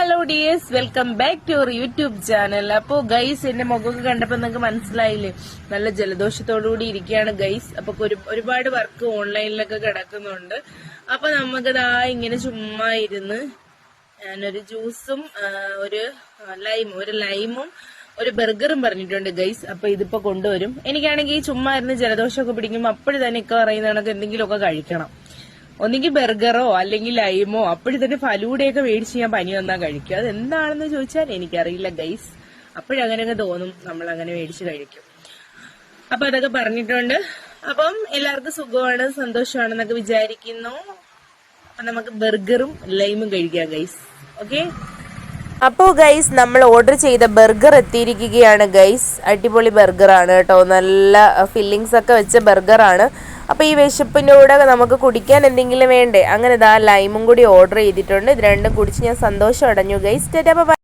Hello dears, welcome back to our YouTube channel. അപ്പോ guys, എന്റെ മുഖമൊക്കെ കണ്ടപ്പോ നിങ്ങൾക്ക് മനസ്സിലായില്ലേ, നല്ല ജലദോഷത്തോടുകൂടി ഇരിക്കുകയാണ് ഗൈസ്. അപ്പൊ ഒരുപാട് വർക്ക് ഓൺലൈനിലൊക്കെ കിടക്കുന്നുണ്ട്. അപ്പൊ നമുക്കിതാ ഇങ്ങനെ ചുമ്മാ ഇരുന്ന് ഞാനൊരു ജ്യൂസും ഒരു ലൈമും ഒരു ബർഗറും പറഞ്ഞിട്ടുണ്ട് ഗൈസ്. അപ്പൊ ഇതിപ്പോ കൊണ്ടുവരും. എനിക്കാണെങ്കിൽ ചുമ്മാ ഇരുന്ന് ജലദോഷമൊക്കെ പിടിക്കുമ്പോൾ അപ്പോഴും തന്നെ ഒക്കെ പറയുന്ന കണക്ക് എന്തെങ്കിലുമൊക്കെ കഴിക്കണം. ഒന്നെങ്കിൽ ബർഗറോ അല്ലെങ്കിൽ ലൈമോ, അപ്പോഴും തന്നെ ഫലൂഡയൊക്കെ മേടിച്ച് ഞാൻ പനി വന്നാൽ കഴിക്കും. അത് എന്താണെന്ന് ചോദിച്ചാൽ എനിക്കറിയില്ല ഗൈസ്. അപ്പോഴങ്ങനെയൊക്കെ തോന്നും, നമ്മൾ അങ്ങനെ മേടിച്ച് കഴിക്കും. അപ്പൊ അതൊക്കെ പറഞ്ഞിട്ടുണ്ട്. അപ്പം എല്ലാവർക്കും സുഖമാണ്, സന്തോഷമാണെന്നൊക്കെ വിചാരിക്കുന്നു. അപ്പൊ നമുക്ക് ബർഗറും ലൈമും കഴിക്കാം ഗൈസ്. ഓക്കെ. അപ്പോൾ ഗൈസ്, നമ്മൾ ഓർഡർ ചെയ്ത ബർഗർ എത്തിയിരിക്കുകയാണ് ഗൈസ്. അടിപൊളി ബർഗറാണ് കേട്ടോ, നല്ല ഫില്ലിങ്സ് ഒക്കെ വെച്ച ബർഗറാണ്. അപ്പോൾ ഈ വിശപ്പിൻ്റെ കൂടെ നമുക്ക് കുടിക്കാൻ എന്തെങ്കിലും വേണ്ടേ, അങ്ങനെ ലൈമും കൂടി ഓർഡർ ചെയ്തിട്ടുണ്ട്. ഇത് രണ്ടും കുടിച്ച് ഞാൻ സന്തോഷം അടഞ്ഞു ഗൈസ്.